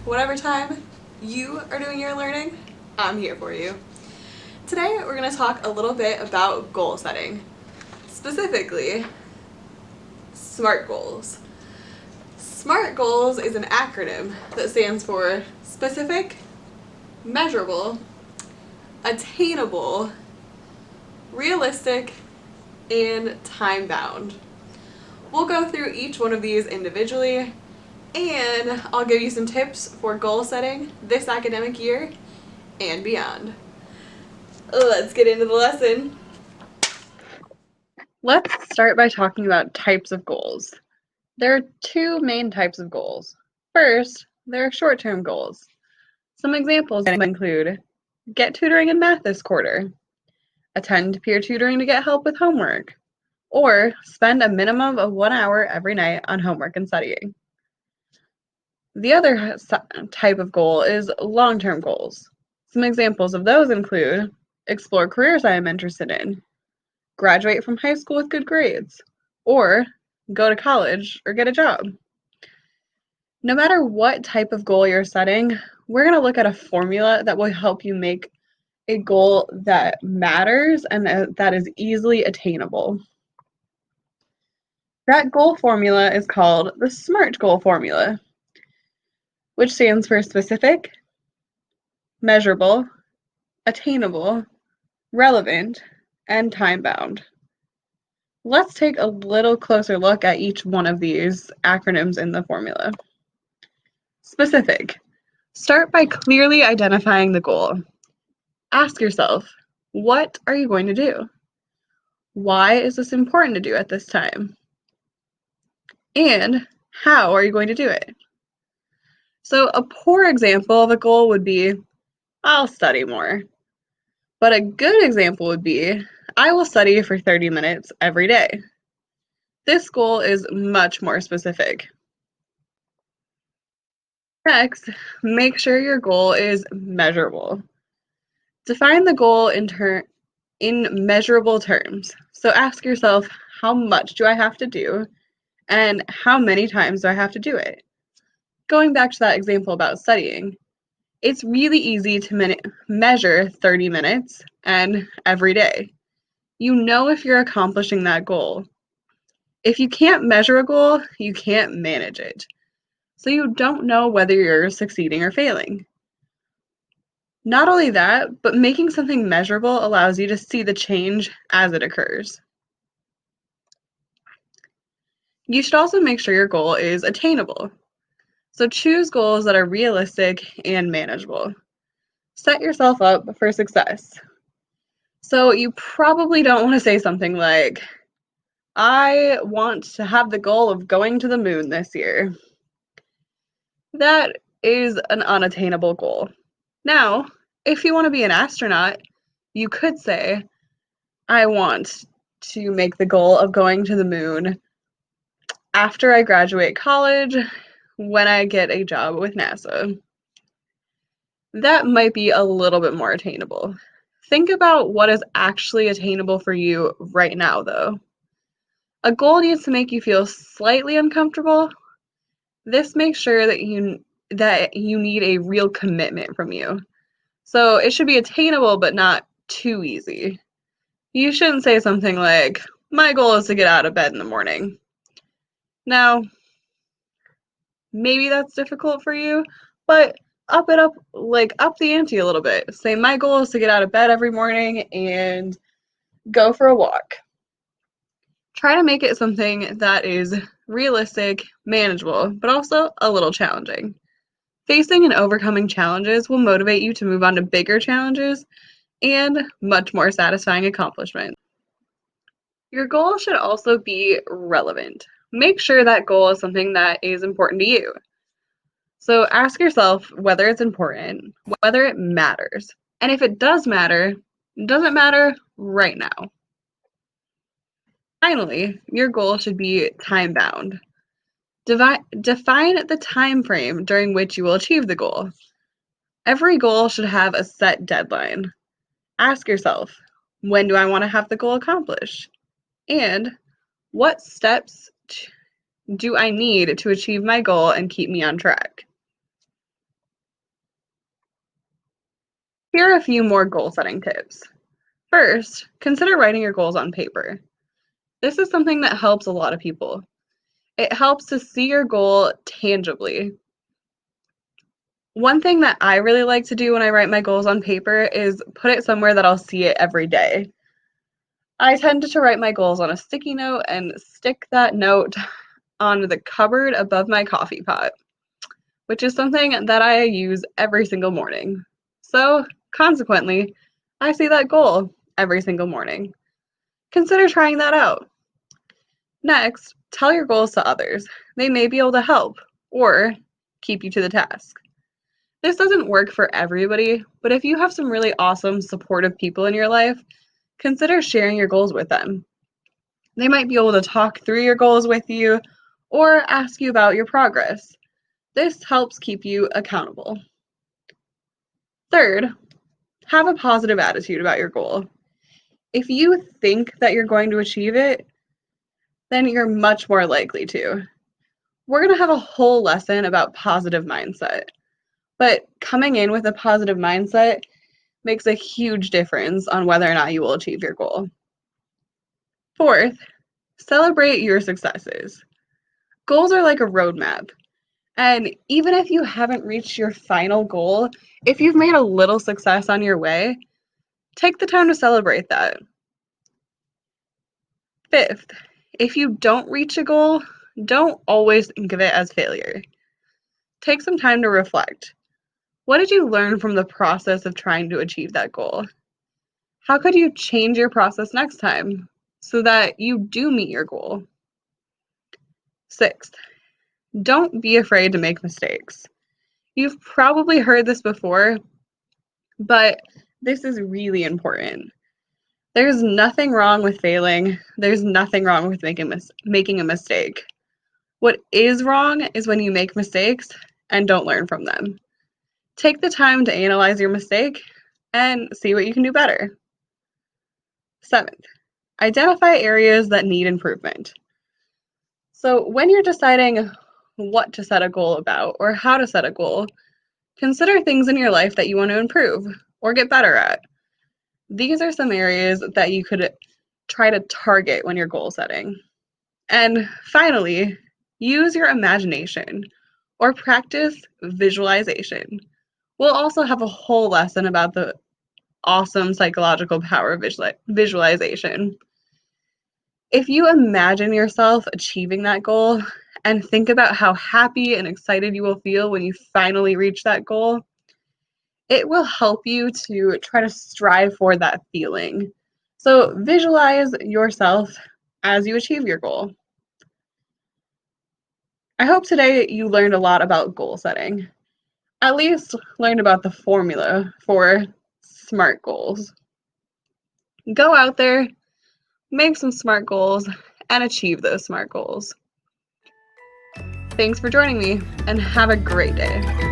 whatever time you are doing your learning, I'm here for you. Today we're going to talk a little bit about goal setting, specifically SMART goals. SMART goals is an acronym that stands for specific, measurable, attainable, realistic, and time-bound. We'll go through each one of these individually, and I'll give you some tips for goal setting this academic year and beyond. Let's get into the lesson. Let's start by talking about types of goals. There are two main types of goals. First, there are short-term goals. Some examples include get tutoring in math this quarter, attend peer tutoring to get help with homework, or spend a minimum of 1 hour every night on homework and studying. The other type of goal is long-term goals. Some examples of those include explore careers I am interested in, graduate from high school with good grades, or go to college or get a job. No matter what type of goal you're setting, we're going to look at a formula that will help you make a goal that matters and that is easily attainable. That goal formula is called the SMART goal formula, which stands for specific, measurable, attainable, relevant, and time-bound. Let's take a little closer look at each one of these acronyms in the formula. Specific. Start by clearly identifying the goal. Ask yourself, what are you going to do? Why is this important to do at this time? And how are you going to do it? So a poor example of a goal would be, I'll study more. But a good example would be, I will study for 30 minutes every day. This goal is much more specific. Next, make sure your goal is measurable. Define the goal in measurable terms. So ask yourself, how much do I have to do? And how many times do I have to do it? Going back to that example about studying, it's really easy to measure 30 minutes and every day. You know if you're accomplishing that goal. If you can't measure a goal, you can't manage it. So you don't know whether you're succeeding or failing. Not only that, but making something measurable allows you to see the change as it occurs. You should also make sure your goal is attainable. So choose goals that are realistic and manageable. Set yourself up for success. So you probably don't want to say something like, I want to have the goal of going to the moon this year. That is an unattainable goal. Now, if you want to be an astronaut, you could say, I want to make the goal of going to the moon after I graduate college, when I get a job with NASA. That might be a little bit more attainable. Think about what is actually attainable for you right now, though. A goal needs to make you feel slightly uncomfortable. This makes sure that you need a real commitment from you. So it should be attainable, but not too easy. You shouldn't say something like, my goal is to get out of bed in the morning. Now, maybe that's difficult for you, but up the ante a little bit. Say, my goal is to get out of bed every morning and go for a walk. Try to make it something that is realistic, manageable, but also a little challenging. Facing and overcoming challenges will motivate you to move on to bigger challenges and much more satisfying accomplishments. Your goal should also be relevant. Make sure that goal is something that is important to you. So ask yourself whether it's important, whether it matters. And if it does matter, does it matter right now? Finally, your goal should be time-bound. Define the time frame during which you will achieve the goal. Every goal should have a set deadline. Ask yourself, when do I want to have the goal accomplished? And what steps do I need to achieve my goal and keep me on track? Here are a few more goal setting tips. First, consider writing your goals on paper. This is something that helps a lot of people. It helps to see your goal tangibly. One thing that I really like to do when I write my goals on paper is put it somewhere that I'll see it every day. I tend to write my goals on a sticky note and stick that note on the cupboard above my coffee pot, which is something that I use every single morning. So, consequently, I see that goal every single morning. Consider trying that out. Next, tell your goals to others. They may be able to help or keep you to the task. This doesn't work for everybody, but if you have some really awesome, supportive people in your life, consider sharing your goals with them. They might be able to talk through your goals with you or ask you about your progress. This helps keep you accountable. Third, have a positive attitude about your goal. If you think that you're going to achieve it, then you're much more likely to. We're going to have a whole lesson about positive mindset, but coming in with a positive mindset makes a huge difference on whether or not you will achieve your goal. Fourth, celebrate your successes. Goals are like a roadmap, and even if you haven't reached your final goal, if you've made a little success on your way, take the time to celebrate that. Fifth, if you don't reach a goal, don't always think of it as failure. Take some time to reflect. What did you learn from the process of trying to achieve that goal? How could you change your process next time so that you do meet your goal? Sixth, don't be afraid to make mistakes. You've probably heard this before, but this is really important. There's nothing wrong with failing. There's nothing wrong with making a mistake. What is wrong is when you make mistakes and don't learn from them. Take the time to analyze your mistake and see what you can do better. Seventh, identify areas that need improvement. So when you're deciding what to set a goal about or how to set a goal, consider things in your life that you want to improve or get better at. These are some areas that you could try to target when you're goal setting. And finally, use your imagination or practice visualization. We'll also have a whole lesson about the awesome psychological power of visualization. If you imagine yourself achieving that goal and think about how happy and excited you will feel when you finally reach that goal, it will help you to try to strive for that feeling. So visualize yourself as you achieve your goal. I hope today you learned a lot about goal setting. At least learned about the formula for SMART goals. Go out there, make some SMART goals, and achieve those SMART goals. Thanks for joining me, and have a great day.